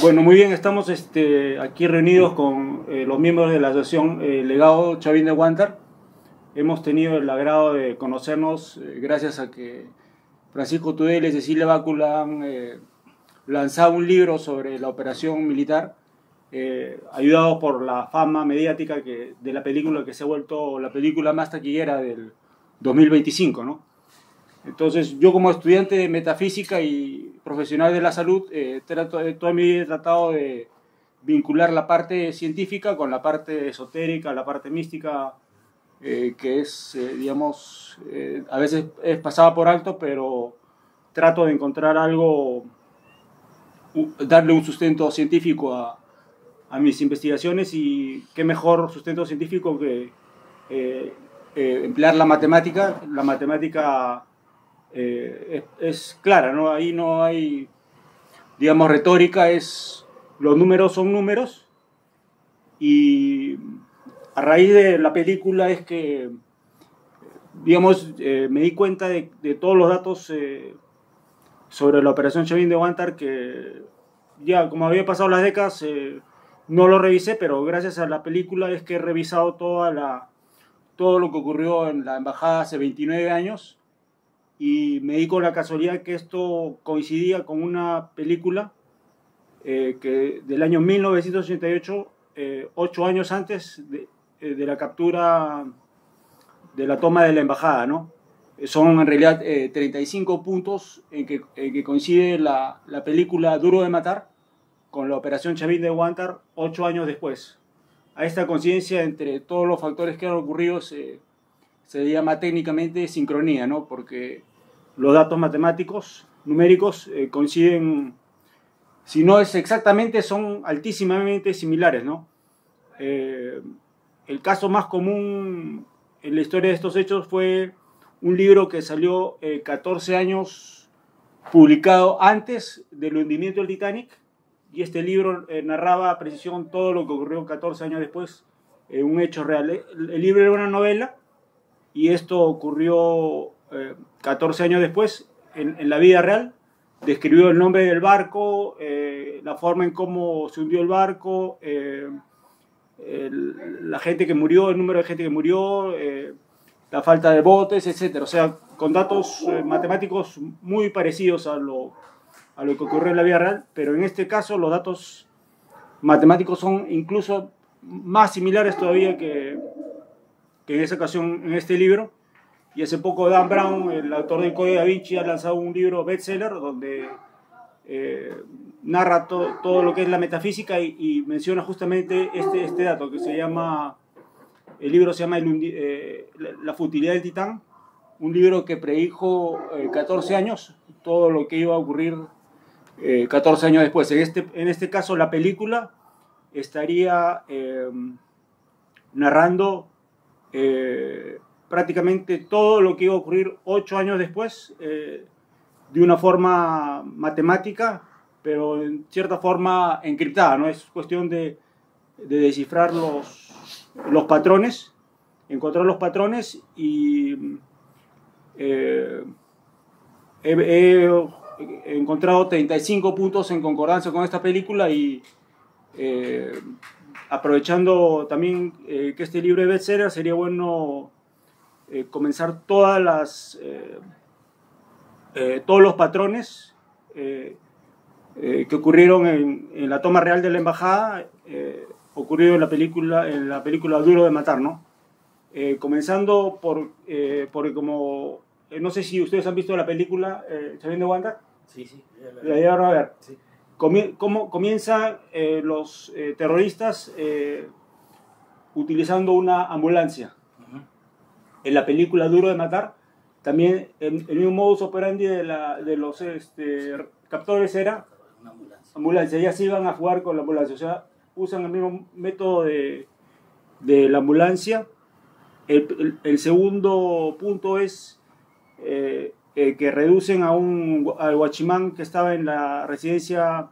Bueno, muy bien, estamos aquí reunidos con los miembros de la asociación Legado Chavín de Huántar. Hemos tenido el agrado de conocernos gracias a que Francisco Tudela y Cecilia Bácula han lanzado un libro sobre la operación militar, ayudados por la fama mediática de la película que se ha vuelto la película más taquillera del 2025, ¿no? Entonces, yo como estudiante de metafísica y profesional de la salud, toda mi vida he tratado de vincular la parte científica con la parte esotérica, la parte mística, que es, digamos, a veces es pasada por alto, pero trato de encontrar algo, darle un sustento científico a mis investigaciones, y qué mejor sustento científico que emplear la matemática. La matemática es clara, ¿no? Ahí no hay, digamos, retórica, los números son números, y a raíz de la película es que, digamos, me di cuenta de todos los datos sobre la operación Chavín de Huántar, que ya como había pasado las décadas no lo revisé, pero gracias a la película es que he revisado todo lo que ocurrió en la embajada hace 29 años, y me di con la casualidad que esto coincidía con una película del año 1988, 8 años antes de la captura, de la toma de la embajada, ¿no? Son en realidad 35 puntos en que coincide la película Duro de Matar con la operación Chavín de Huántar 8 años después. A esta coincidencia entre todos los factores que han ocurrido se llama técnicamente sincronía, ¿no? Porque los datos matemáticos, numéricos, coinciden, si no es exactamente, son altísimamente similares, ¿no? El caso más común en la historia de estos hechos fue un libro que salió 14 años publicado antes del hundimiento del Titanic, y este libro narraba a precisión todo lo que ocurrió 14 años después, un hecho real. El libro era una novela, y esto ocurrió 14 años después en la vida real. Describió el nombre del barco, la forma en cómo se hundió el barco, la gente que murió, el número de gente que murió, la falta de botes, etc. O sea, con datos matemáticos muy parecidos a lo que ocurrió en la vida real, pero en este caso los datos matemáticos son incluso más similares todavía que en esa ocasión en este libro. Y hace poco Dan Brown, el autor del Código Da Vinci, ha lanzado un libro bestseller donde narra todo lo que es la metafísica, y menciona justamente este dato que se llama, el libro se llama La futilidad del Titán, un libro que predijo 14 años, todo lo que iba a ocurrir 14 años después. En este caso la película estaría narrando prácticamente todo lo que iba a ocurrir 8 años después, de una forma matemática, pero en cierta forma encriptada, ¿no? Es cuestión de descifrar los patrones, encontrar los patrones, y he encontrado 35 puntos en concordancia con esta película, y aprovechando también que este libro es bestseller, sería bueno comenzar todos los patrones que ocurrieron en la toma real de la embajada, ocurrido en la película Duro de Matar, ¿no? Comenzando porque como no sé si ustedes han visto la película Chavín de Huántar. Sí, sí. La llegaron a ver. Sí. ¿Cómo comienzan los terroristas utilizando una ambulancia? En la película Duro de Matar, también el mismo modus operandi de los captores era Una ambulancia. Ya se iban a jugar con la ambulancia, o sea, usan el mismo método de la ambulancia. El segundo punto es que reducen al guachimán que estaba en la residencia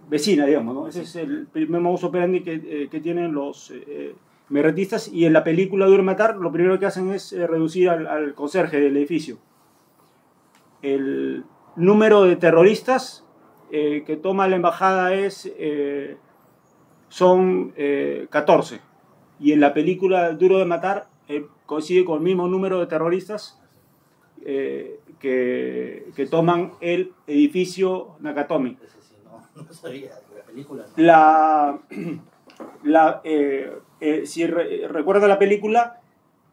vecina, digamos, ¿no? Ese es el primer modus operandi que tienen los merrentistas, y en la película Duro de Matar lo primero que hacen es reducir al conserje del edificio. El número de terroristas que toma la embajada son 14. Y en la película Duro de Matar coincide con el mismo número de terroristas que toman el edificio Nakatomi. No sabía, la película. No. Si recuerda la película,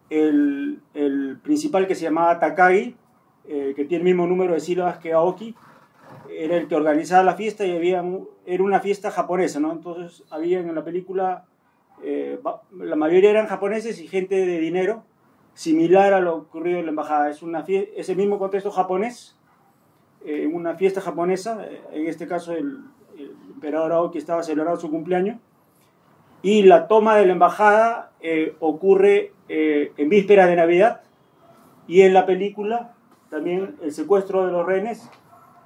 el principal, que se llamaba Takagi, que tiene el mismo número de sílabas que Aoki, era el que organizaba la fiesta, y era una fiesta japonesa, ¿no? Entonces había en la película, la mayoría eran japoneses y gente de dinero, similar a lo ocurrido en la embajada. Es el mismo contexto japonés, una fiesta japonesa. En este caso el emperador Aoki estaba celebrando su cumpleaños, y la toma de la embajada ocurre en víspera de Navidad, y en la película también el secuestro de los rehenes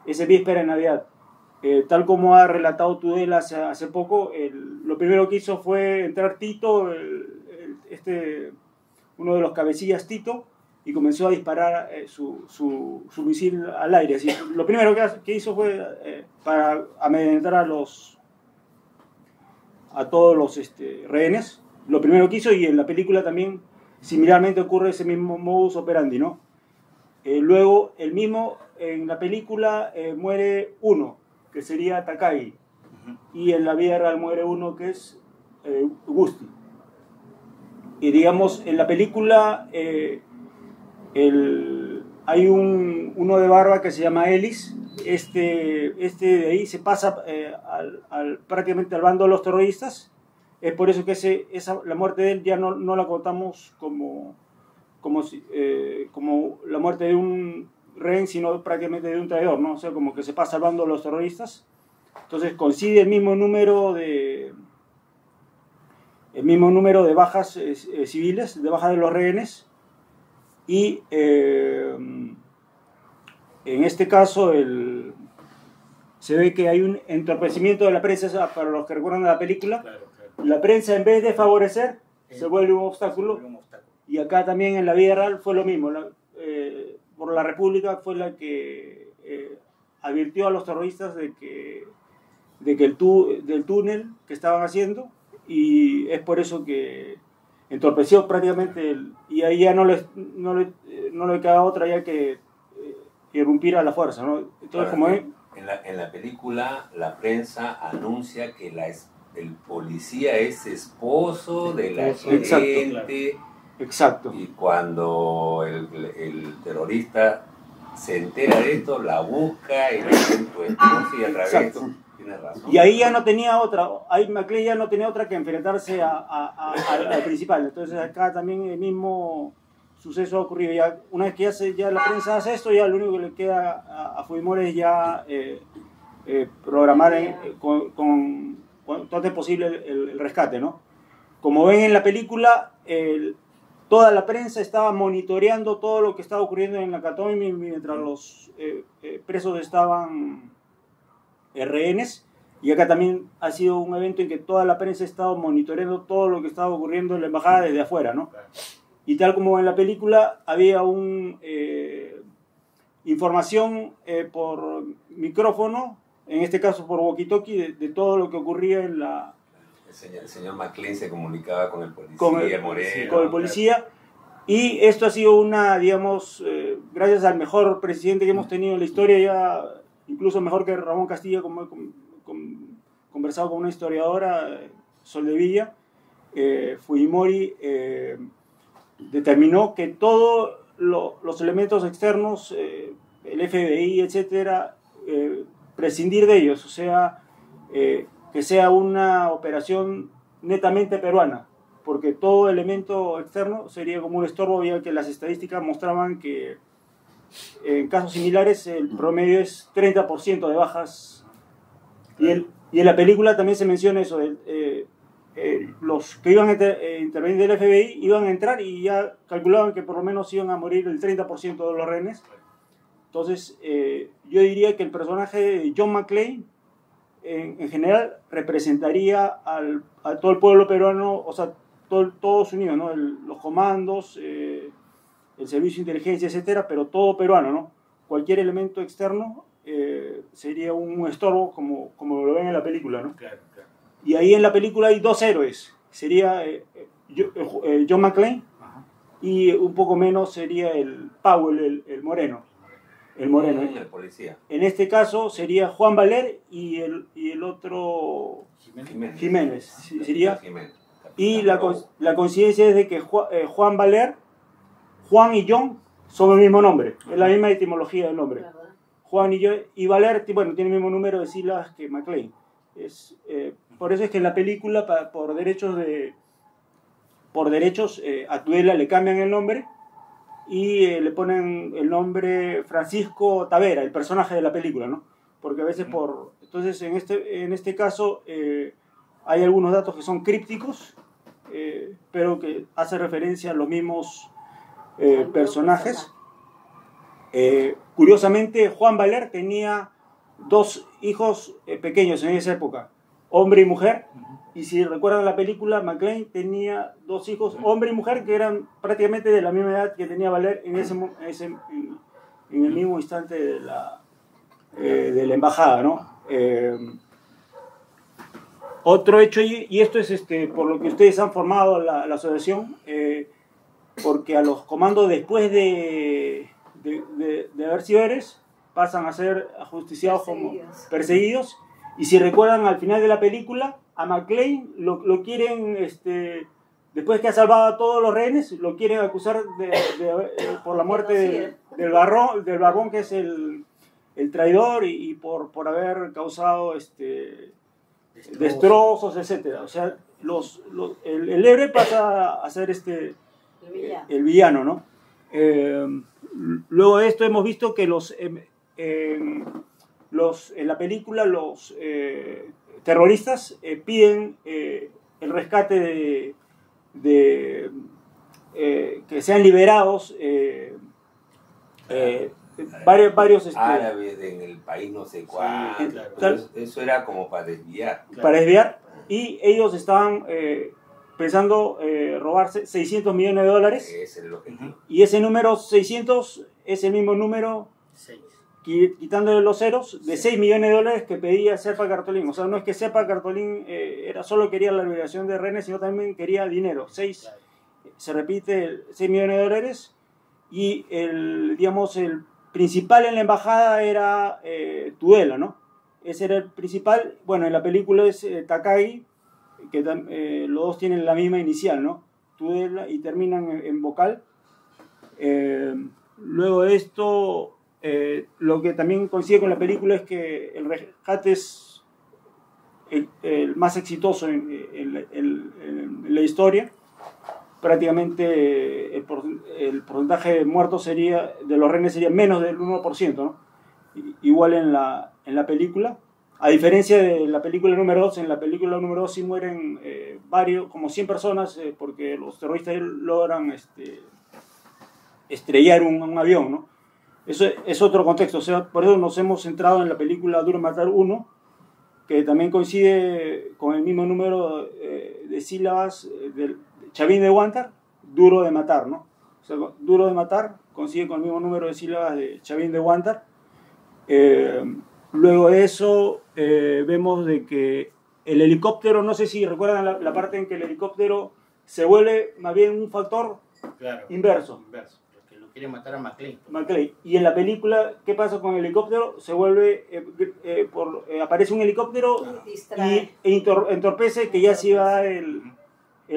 es en víspera de Navidad. Tal como ha relatado Tudela hace poco, lo primero que hizo fue entrar Tito, uno de los cabecillas Tito, y comenzó a disparar su misil al aire. Así, lo primero que hizo fue para amedrentar a todos los rehenes. Lo primero que hizo, y en la película también similarmente ocurre ese mismo modus operandi, ¿no? Luego, en la película muere uno, que sería Takagi, y en la vida real muere uno, que es Gusti. Y digamos, en la película hay uno de barba que se llama Ellis. De ahí se pasa prácticamente al bando de los terroristas. Es por eso que la muerte de él ya no la contamos como la muerte de un rehén, sino prácticamente de un traidor, ¿no? O sea, como que se pasa al bando de los terroristas. Entonces coincide el mismo número de bajas civiles, de bajas de los rehenes, y en este caso se ve que hay un entorpecimiento de la prensa. Para los que recuerdan la película, claro. La prensa, en vez de favorecer, se vuelve un obstáculo. Y acá también en la vida real fue lo mismo. Por la República fue la que advirtió a los terroristas del túnel que estaban haciendo, y es por eso que entorpeció prácticamente y ahí ya no le queda otra ya que irrumpir a la fuerza, ¿no? Entonces, como en la película, la prensa anuncia que el policía es esposo de la gente. Exacto. Y cuando el terrorista se entera de esto, la busca y le dice tu esposa, y a través tiene razón. Y ahí ya no tenía otra, ahí McClane ya no tenía otra que enfrentarse al principal. Entonces acá también el mismo suceso ha ocurrido. Ya, una vez que ya la prensa hace esto, ya lo único que le queda a Fujimori es ya programar con todo es posible el rescate, ¿no? Como ven en la película, toda la prensa estaba monitoreando todo lo que estaba ocurriendo en Nakatomi mientras los presos estaban rehenes, y acá también ha sido un evento en que toda la prensa ha estado monitoreando todo lo que estaba ocurriendo en la embajada desde afuera, ¿no? Y tal como en la película, había información por micrófono, en este caso por walkie-talkie, de todo lo que ocurría en la... El señor McClane se comunicaba con el policía, con el policía, y esto ha sido digamos, gracias al mejor presidente que hemos tenido en la historia, ya incluso mejor que Ramón Castilla, como he conversado con una historiadora, Soldevilla, Fujimori determinó que todos los elementos externos, el FBI, etcétera, prescindir de ellos, o sea, que sea una operación netamente peruana, porque todo elemento externo sería como un estorbo, ya que las estadísticas mostraban que en casos similares el promedio es 30% de bajas. Y en la película también se menciona eso, los que iban a intervenir del FBI iban a entrar y ya calculaban que por lo menos iban a morir el 30% de los rehenes. Entonces, yo diría que el personaje de John McClane, en general, representaría a todo el pueblo peruano, o sea, todos unidos, ¿no? Los comandos, el servicio de inteligencia, etcétera, pero todo peruano, ¿no? Cualquier elemento externo sería un estorbo como lo ven en la película, ¿no? Claro, claro. Y ahí en la película hay dos héroes. Sería John McClane, Ajá. y un poco menos sería el Powell, el moreno. El moreno. El policía. En este caso sería Juan Valer y el otro Jiménez. Sería. Jiménez. Y la coincidencia es de que Juan Valer, Juan y John son el mismo nombre, es la misma etimología del nombre. ¿Verdad? Juan y Valer, bueno, tiene el mismo número de sílabas que McClane. Por eso es que en la película, por derechos a Tudela le cambian el nombre y le ponen el nombre Francisco Tavera, el personaje de la película, ¿no? Porque a veces entonces en este caso hay algunos datos que son crípticos, pero que hacen referencia a los mismos personajes. Curiosamente, Juan Valer tenía dos hijos pequeños en esa época, hombre y mujer. Y si recuerdan la película, McClane tenía dos hijos, hombre y mujer, que eran prácticamente de la misma edad que tenía Valer en el mismo instante de la embajada, ¿no? Otro hecho, y esto es por lo que ustedes han formado la asociación, porque a los comandos después de haber sido héroes, pasan a ser ajusticiados como perseguidos. Y si recuerdan, al final de la película, a McClane lo quieren, después que ha salvado a todos los rehenes, lo quieren acusar por la muerte del Barbón, que es el traidor, y por haber causado destrozos, etc. O sea, el héroe pasa a ser el villano, ¿no? Luego de esto hemos visto que en la película los terroristas piden el rescate que sean liberados varios árabes en el país no sé cuál. Claro. Eso era como para desviar. Para desviar, y ellos estaban pensando robarse $600 millones. Ese es el objetivo. Y ese número 600 es el mismo número, 6. quitándole los ceros, de $6 millones que pedía Serpa Cartolín. O sea, no es que Serpa Cartolín solo quería la liberación de rehenes, sino también quería dinero. Se repite, $6 millones. Y el principal en la embajada era Tudela, ¿no? Ese era el principal. Bueno, en la película es Takagi, que los dos tienen la misma inicial, ¿no? Tudela, y terminan en vocal. Luego de esto, lo que también coincide con la película es que el rescate es el más exitoso en la historia. Prácticamente el porcentaje de muertos de los rehenes sería menos del 1%, ¿no? Igual en la película. A diferencia de la película número 2, en la película número 2 sí mueren como 100 personas, porque los terroristas logran estrellar un avión, ¿no? Eso es otro contexto. O sea, por eso nos hemos centrado en la película Duro de Matar 1, que también coincide con el mismo número de sílabas del Chavín de Huántar, Duro de Matar, ¿no? O sea, Duro de Matar coincide con el mismo número de sílabas de Chavín de Huántar. Luego de eso vemos de que el helicóptero, no sé si recuerdan la parte en que el helicóptero se vuelve más bien un factor inverso. Porque lo quiere matar a McClane. Y en la película, ¿qué pasa con el helicóptero? Se vuelve, aparece un helicóptero y entorpece que ya se iba a dar el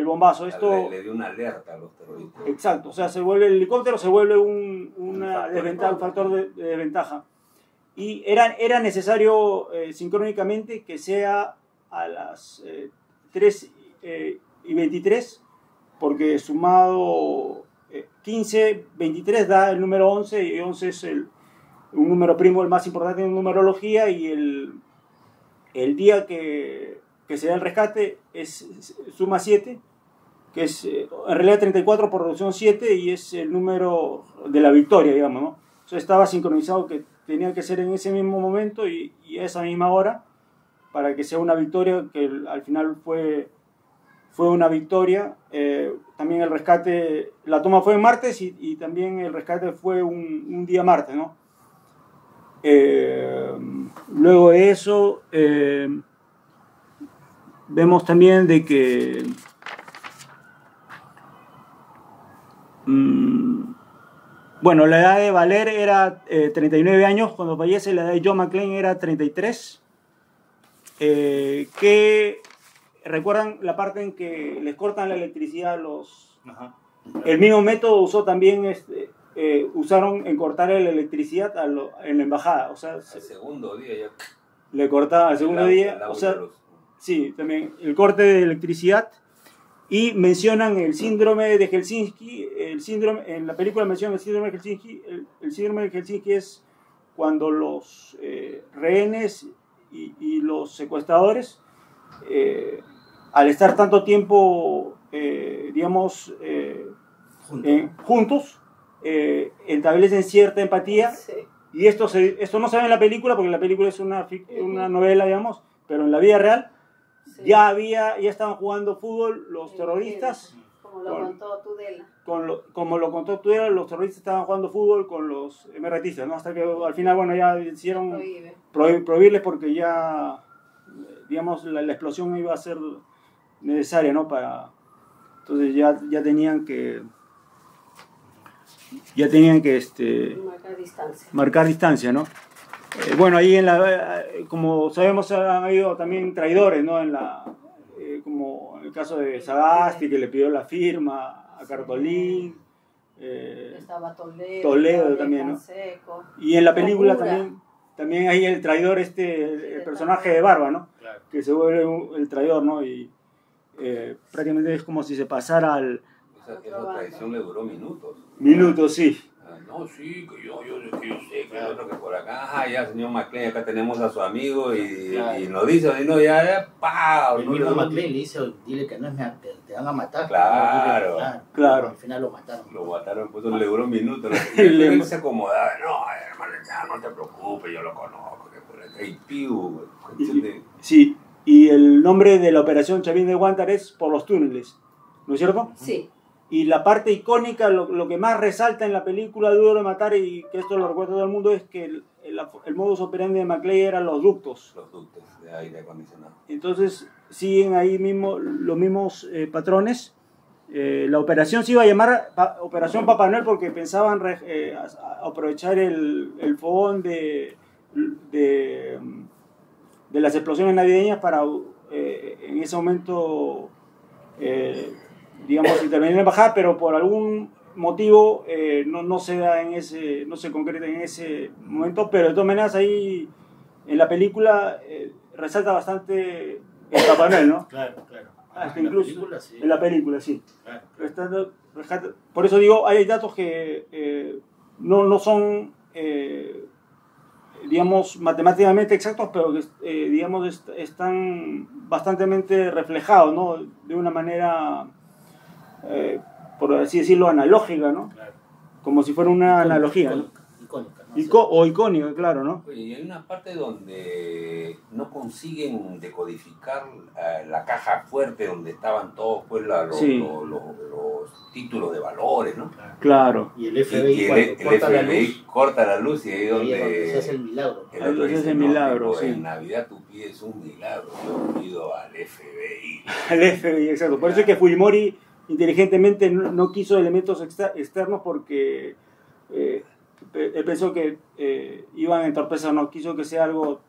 bombazo. Esto le dio una alerta a los terroristas. Exacto, o sea, el helicóptero se vuelve una desventaja, un factor de desventaja. Y era necesario sincrónicamente que sea a las 3:23, porque sumado 15, 23 da el número 11, y 11 es un número primo, el más importante en numerología, y el día que se da el rescate suma 7, que es en realidad 34 por reducción 7, y es el número de la victoria, digamos, ¿no? O sea, estaba sincronizado que tenía que ser en ese mismo momento y a esa misma hora, para que sea una victoria, que al final fue una victoria. También el rescate, la toma fue en martes, y también el rescate fue un día martes, ¿no? Luego de eso, vemos también de que bueno, la edad de Valer era 39 años cuando fallece, la edad de John McClane era 33. Que recuerdan la parte en que les cortan la electricidad a los... Ajá. El mismo método usó también, usaron en cortar la electricidad en la embajada. O sea, Al segundo día ya. le cortaba al segundo día. O sea, sí, también el corte de electricidad. Y mencionan el síndrome de Helsinki. En la película mencionan el síndrome de Helsinki. El síndrome de Helsinki es cuando los rehenes y los secuestradores, al estar tanto tiempo, digamos, juntos, establecen cierta empatía. Sí. Y esto no se ve en la película, porque la película es una novela, digamos, pero en la vida real sí. ya estaban jugando fútbol los terroristas. Como lo contó Tudela. Como lo contó Tudela, los terroristas estaban jugando fútbol con los MRTistas, ¿no? Hasta que al final, bueno, ya decidieron prohibirles porque ya, digamos, la explosión iba a ser necesaria, ¿no? Entonces ya tenían que marcar distancia, ¿no? Bueno, ahí como sabemos, han habido también traidores, ¿no? Como en el caso de Sagasti, que le pidió la firma a Cartolín. Estaba Toledo también, ¿no? Y en la película también hay el traidor, el personaje de Barba, ¿no? Claro. Que se vuelve el traidor, ¿no? Y prácticamente es como si se pasara Esa traición le duró minutos. Minutos, sí. No, sí, que yo sé, que el otro que por acá, ya señor McClane, acá tenemos a su amigo y nos dice, no, ya, ¡pau! El mismo McClane le dice, dile que no es te van a matar. Claro. Al final lo mataron. Lo mataron, pues le duró un minuto. Él se acomodaba, no, hermano, ya no te preocupes, yo lo conozco, que por acá hay piu. Sí, y el nombre de la operación Chavín de Guantar es por los túneles, ¿no es cierto? Sí. Y la parte icónica, lo que más resalta en la película Duro de Matar, y que esto lo recuerda todo el mundo, es que el modus operandi de McClane eran los ductos. Los ductos de aire acondicionado. Entonces siguen ahí mismo los mismos patrones. La operación se iba a llamar Operación Papá Noel porque pensaban aprovechar el fogón de las explosiones navideñas para en ese momento... digamos, intervenir en la embajada, pero por algún motivo no se da no se concreta en ese momento, pero de todas maneras ahí en la película resalta bastante el Papá Noel, ¿no? Claro. Hasta incluso En la película, sí. Claro. Por eso digo, hay datos que no son, digamos, matemáticamente exactos, pero que, digamos, están bastante reflejados, ¿no? De una manera... por así decirlo, analógica, ¿no? Claro. Como si fuera una analogía, ¿no? Icónica, ¿no? O icónica, claro, ¿no? Y hay una parte donde no consiguen decodificar la caja fuerte donde estaban todos pues, los títulos de valores, ¿no? Claro. Y el FBI, corta la luz y ahí es donde se hace el milagro. El otro dice, milagro, tipo, sí. En Navidad tú pides un milagro, yo pido al FBI. Al FBI, exacto. Por eso es que Fujimori inteligentemente no quiso elementos externos porque él pensó que iban a entorpecer, no quiso que sea algo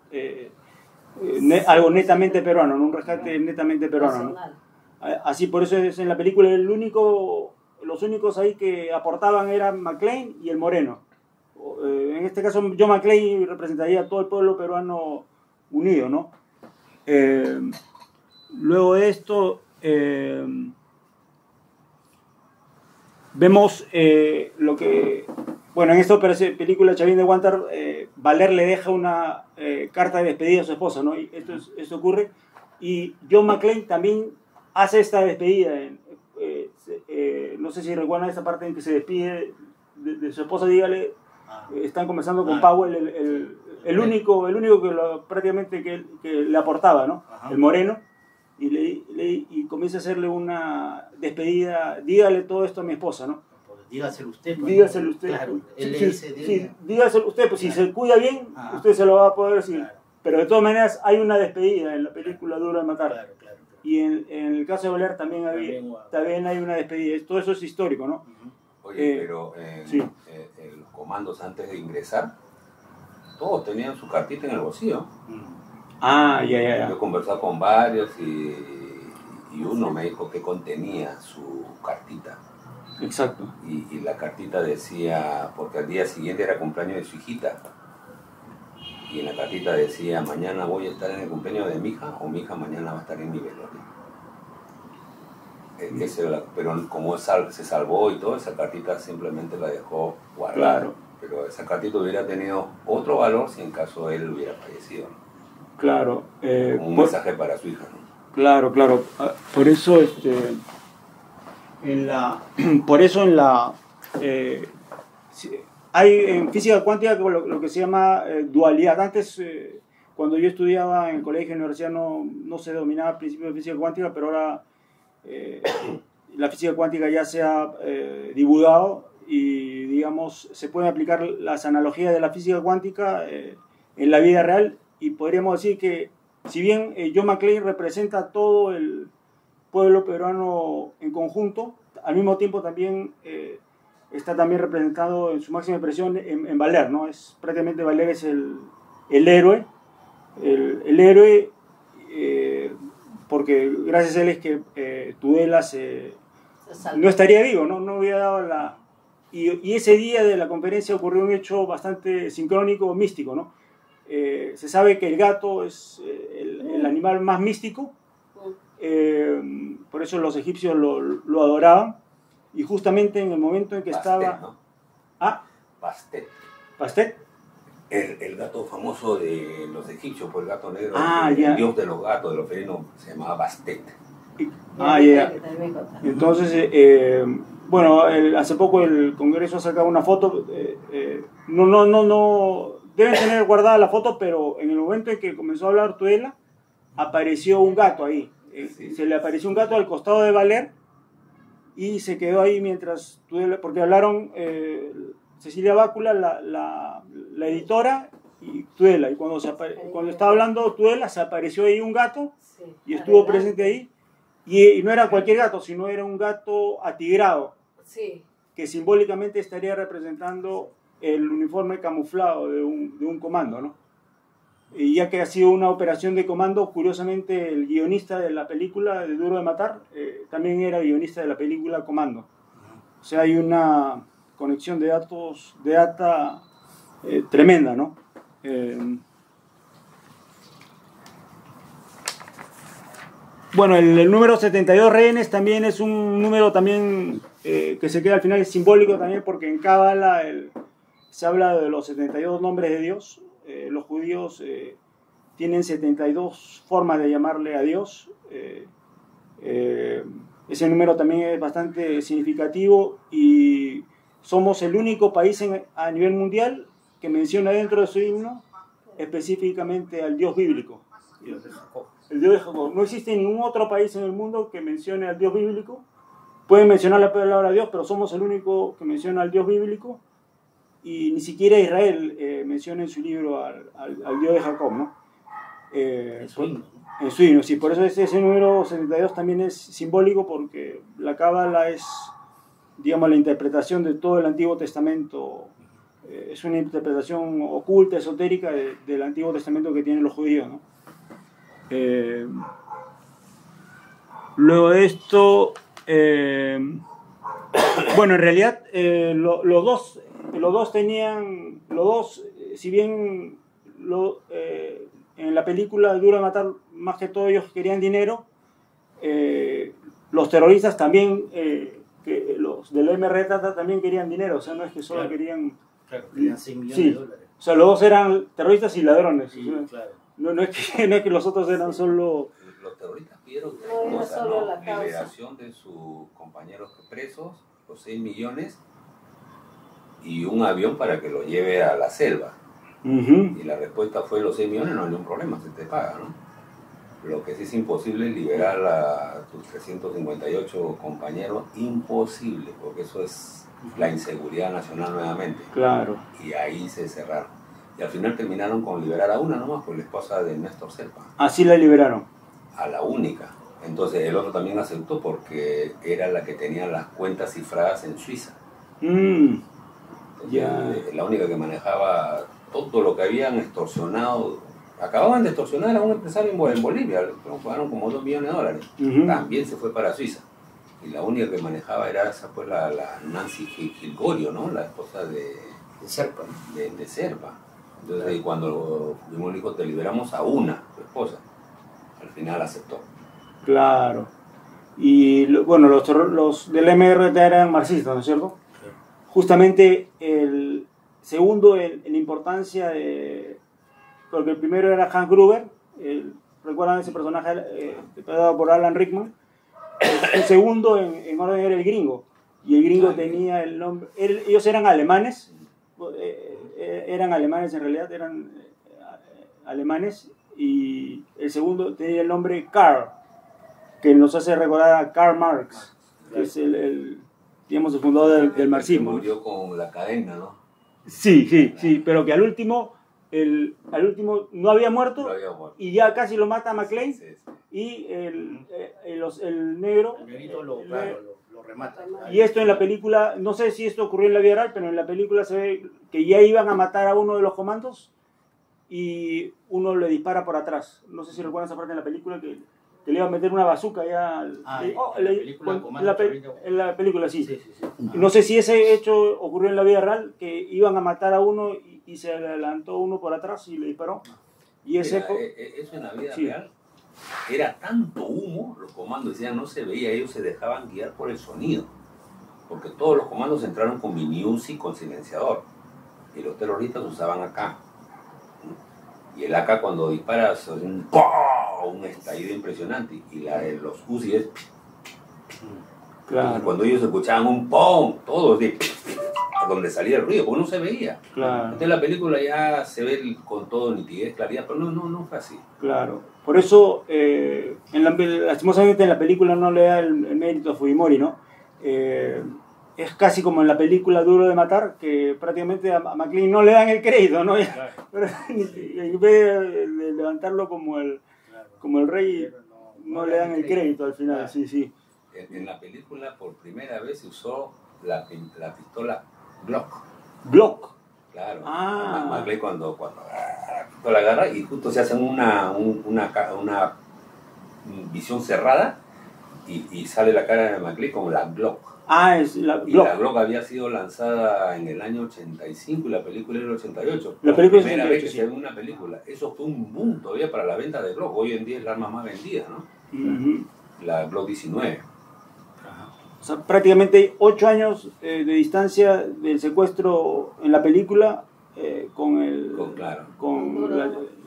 netamente peruano, un rescate netamente peruano, ¿no? Así, por eso es en la película los únicos ahí que aportaban eran McClane y el Moreno. En este caso yo McClane representaría a todo el pueblo peruano unido, ¿no? Luego de esto vemos lo que, bueno, en esta película Chavín de Guantar, Valer le deja una carta de despedida a su esposa, ¿no? Y esto ocurre, y John McClane también hace esta despedida, no sé si recuerdan esa parte en que se despide de su esposa, dígale, están conversando con Powell, el único que prácticamente que le aportaba, ¿no? El Moreno. Y comienza a hacerle una despedida, dígale todo esto a mi esposa, ¿no? dígaselo usted. Pues, dígaselo usted. Claro, él le sí, dice, sí, dígaselo usted, pues claro. si se cuida bien, usted se lo va a poder decir. Claro. Pero de todas maneras hay una despedida en la película Duro de Matar. Claro, claro. Y en el caso de Valer también hay una despedida. Todo eso es histórico, ¿no? Oye, pero sí. Los comandos antes de ingresar, todos tenían su cartita en el bolsillo. Ya. Yo he conversado con varios y uno me dijo que contenía su cartita. Exacto. Y la cartita decía, porque al día siguiente era cumpleaños de su hijita. Y en la cartita decía, mañana voy a estar en el cumpleaños de mi hija, o mi hija mañana va a estar en mi velorio. Pero como se salvó y todo, esa cartita simplemente la dejó guardada. Claro. Pero esa cartita hubiera tenido otro valor si en caso él hubiera fallecido, ¿no? Claro. Como un mensaje para su hija, ¿no? Claro. Por eso, hay en física cuántica lo que se llama dualidad. Antes, cuando yo estudiaba en el colegio y universidad, no se dominaba el principio de física cuántica, pero ahora la física cuántica ya se ha divulgado y, digamos, se pueden aplicar las analogías de la física cuántica en la vida real, y podríamos decir que, si bien John McClane representa a todo el pueblo peruano en conjunto, al mismo tiempo también está también representado en su máxima expresión en Valer, ¿no? Prácticamente Valer es el héroe, el héroe, porque gracias a él es que Tudela no estaría vivo, no hubiera dado la... Y ese día de la conferencia ocurrió un hecho bastante sincrónico, místico, ¿no? Se sabe que el gato es el animal más místico, por eso los egipcios lo adoraban, y justamente en el momento en que Bastet, estaba... ¿no? Bastet. Bastet. El gato famoso de los egipcios, pues el gato negro, ya. El dios de los gatos, de los felinos, se llamaba Bastet. Ya. Entonces, bueno, hace poco el Congreso ha sacado una foto, no deben tener guardada la foto, pero en el momento en que comenzó a hablar Tudela, apareció un gato ahí. Sí. Se le apareció un gato al costado de Valer y se quedó ahí mientras Tudela, porque hablaron Cecilia Bácula, la editora, y Tudela. Y cuando estaba hablando Tudela, se apareció ahí un gato y estuvo presente ahí. Y no era cualquier gato, sino era un gato atigrado, que simbólicamente estaría representando el uniforme camuflado de un comando, ¿no? Y ya que ha sido una operación de comando, curiosamente el guionista de la película de Duro de Matar también era guionista de la película Comando. O sea, hay una conexión de data tremenda, ¿no? Bueno, el número 72 rehenes también es un número también que se queda al final, es simbólico también, porque en Cábala se habla de los 72 nombres de Dios. Los judíos tienen 72 formas de llamarle a Dios. Ese número también es bastante significativo y somos el único país a nivel mundial que menciona dentro de su himno específicamente al Dios bíblico. Dios de Jacob. El Dios de Jacob. No existe ningún otro país en el mundo que mencione al Dios bíblico. Pueden mencionar la palabra Dios, pero somos el único que menciona al Dios bíblico. Y ni siquiera Israel menciona en su libro al Dios de Jacob, ¿no? En su himno, ¿no? En su himno, sí. Por eso ese número 72 también es simbólico, porque la Cábala es, digamos, la interpretación de todo el Antiguo Testamento. Es una interpretación oculta, esotérica del Antiguo Testamento que tienen los judíos, ¿no? Luego de esto, bueno, en realidad los dos tenían, si bien en la película Duro de Matar, más que todo ellos querían dinero, los terroristas también, que los del MRTA también querían dinero, o sea, no es que solo querían... Claro, querían 6 millones de dólares. O sea, los dos eran terroristas y ladrones. Sí, claro. No es que los otros eran solo... Los terroristas pidieron la causa. liberación de sus compañeros presos, los 6 millones, y un avión para que lo lleve a la selva. Y la respuesta fue: los 6 millones no hay ningún problema, se te paga, ¿no? Lo que sí es imposible es liberar a tus 358 compañeros, imposible, porque eso es la inseguridad nacional nuevamente. Claro. Y ahí se cerraron. Y al final terminaron con liberar a una nomás, por la esposa de Néstor Serpa. Así la liberaron. A la única. Entonces el otro también aceptó porque era la que tenía las cuentas cifradas en Suiza. Entonces, la única que manejaba todo lo que habían extorsionado. Acababan de extorsionar a un empresario en Bolivia, pagaron como $2 millones. También se fue para Suiza. Y la única que manejaba era esa, pues, la Nancy Gilgorio, ¿no? La esposa de Serpa. De Serpa. Entonces, y cuando vimos, dijo, te liberamos a una, tu esposa. Al final aceptó. Claro. Y bueno, los del MRT eran marxistas, ¿no es cierto? Sí. Justamente el segundo en importancia de... Porque el primero era Hans Gruber, ¿recuerdan ese personaje interpretado por Alan Rickman? El segundo en orden era el gringo. Y el gringo tenía el nombre... Ellos eran alemanes. Eran alemanes en realidad, eran alemanes. Y el segundo tenía el nombre Karl, que nos hace recordar a Karl Marx, que es digamos, el fundador del marxismo. Murió con la cadena, ¿no? Sí, pero que al último no había muerto, y ya casi lo mata a McLean. Sí. Y el negro... El negrito lo remata. Y esto en la película, no sé si esto ocurrió en la vida real, pero en la película se ve que ya iban a matar a uno de los comandos y uno le dispara por atrás. No sé si recuerdan esa parte en la película que le iba a meter una bazuca ya. En la película, sí. Sí. No sé si ese hecho ocurrió en la vida real, que iban a matar a uno y se adelantó uno por atrás y le disparó. Y ese... Eso en la vida real era tanto humo, los comandos decían no se veía, ellos se dejaban guiar por el sonido, porque todos los comandos entraron con mini-Uzi con silenciador y los terroristas usaban AK, y el AK cuando dispara es un estallido impresionante, y la de los Uzi es claro. Cuando ellos escuchaban un ¡pum! Todos de donde salía el ruido, porque no se veía. Claro. Entonces la película ya se ve con todo nitidez, claridad, pero no fue así. Claro. Por eso, lastimosamente en la película no le da el mérito a Fujimori, ¿no? Es casi como en la película Duro de Matar, que prácticamente a McLean no le dan el crédito, ¿no? Claro. Pero, en vez de levantarlo como el rey, no le dan el crédito al final, Claro. sí. En la película por primera vez se usó la pistola Glock. Claro. Ah. McLean cuando la pistola agarra y justo se hacen una visión cerrada y sale la cara de McLean como la Glock. Es la Y Glock. la Glock había sido lanzada en el año 85 y la película era el 88. La película es primera 88, vez que sí. se ve una película. Eso fue un boom todavía para la venta de Glock. Hoy en día es la arma más vendida, ¿no? Uh-huh. La Glock 19. O sea, prácticamente 8 años de distancia del secuestro en la película con el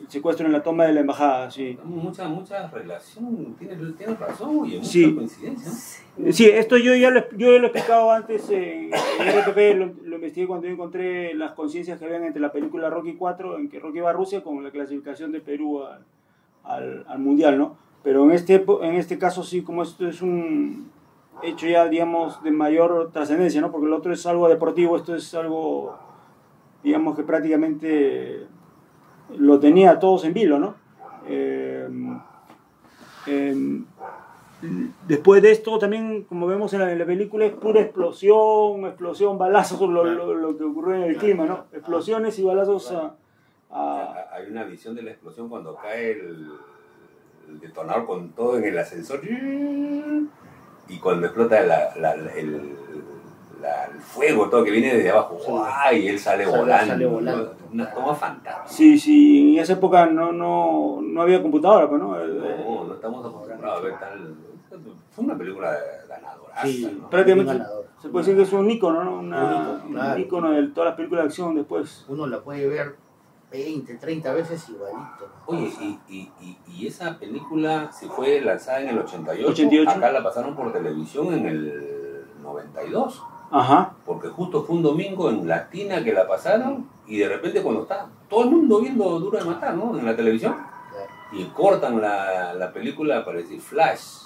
secuestro en la toma de la embajada, sí. Mucha relación, tienes razón, oye, mucha Sí. coincidencia. Sí, esto yo ya lo he explicado antes en RPP, lo investigué cuando yo encontré las coincidencias que habían entre la película Rocky 4, en que Rocky va a Rusia, con la clasificación de Perú al Mundial, ¿no? Pero en este caso sí, como esto es un hecho ya, digamos, de mayor trascendencia, ¿no? Porque el otro es algo deportivo, esto es algo, digamos, que prácticamente lo tenía todos en vilo, ¿no? Después de esto también, como vemos en la película, es pura explosión, balazos, lo que ocurrió en el clima, ¿no? Explosiones y balazos Hay una visión de la explosión cuando cae el detonador con todo en el ascensor y cuando explota el fuego, todo que viene desde abajo, y él sale volando. Una toma fantástica. Sí, en esa época no había computadora, pues, ¿no? No estamos acostumbrados a ver tal... Fue una película ganadora. Sí, ¿no? Prácticamente se puede decir que es un ícono, ¿no? Claro. Un ícono de todas las películas de acción después. Uno la puede ver 20, 30 veces igualito. Oye, y esa película se fue lanzada en el 88, 88. Acá la pasaron por televisión en el 92. Ajá. Porque justo fue un domingo en Latina que la pasaron y de repente cuando está todo el mundo viendo Duro de Matar, ¿no? En la televisión, Claro. y cortan la película para decir Flash.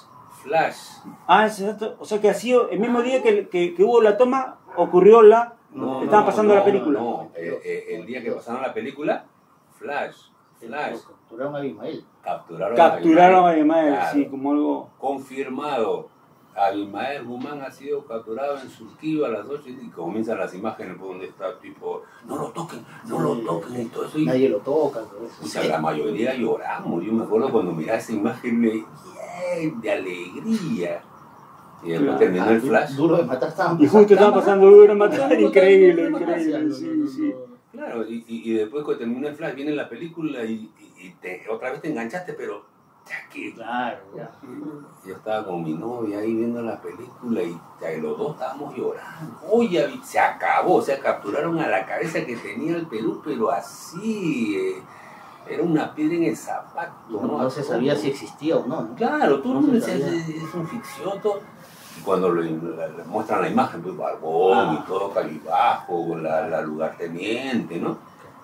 Exacto. O sea que ha sido el mismo día que hubo la toma, ocurrió la... No, estaban pasando la película. No. El día que pasaron la película, Flash. Capturaron a Abimael. Capturaron a Abimael, claro. sí, como algo... Confirmado. Abimael Guzmán ha sido capturado en Surquillo a las 8 y comienzan las imágenes por donde está tipo, no lo toquen y todo eso. Nadie lo toca. Todo eso. O sea, la mayoría lloramos. Yo me acuerdo cuando miraba esa imagen de alegría. Y después Claro. terminó el Flash. Duro de matar estaban. Y justo estaba pasando Duro de Matar, increíble, sí. Claro, y después cuando terminó el Flash viene la película y otra vez te enganchaste, pero ya que... Claro, ya. Yo estaba con mi novia ahí viendo la película y los dos estábamos llorando. Oye, se acabó, o sea, capturaron a la cabeza que tenía el Perú, pero así, era una piedra en el zapato. No se sabía si existía o no. Claro, tú No no se decías, sabía. es un ficción, todo. Y cuando le muestran la imagen, pues barbón y todo calibajo, la lugarteniente, ¿no?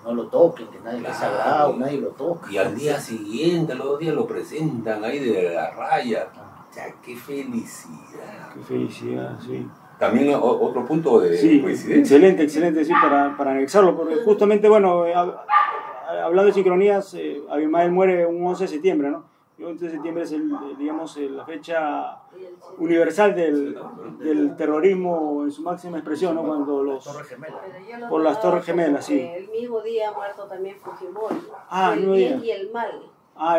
No lo toquen, que nadie Claro. es sagrado, nadie lo toca. Y al día siguiente, a los 2 días lo presentan ahí de la raya. Ya, qué felicidad. Qué felicidad, sí. También otro punto de Sí, coincidencia. excelente, sí, para anexarlo, porque justamente, bueno, hablando de sincronías, Abimael muere un 11 de septiembre, ¿no? Y 11 de septiembre es, digamos, la fecha universal del terrorismo en su máxima expresión, ¿no? Cuando Las Torres Gemelas. Pero yo lo Por las tomaba Torres Gemelas, como sí. que el mismo día ha muerto también Fujimori. Ah, el el mismo bien día. y el mal.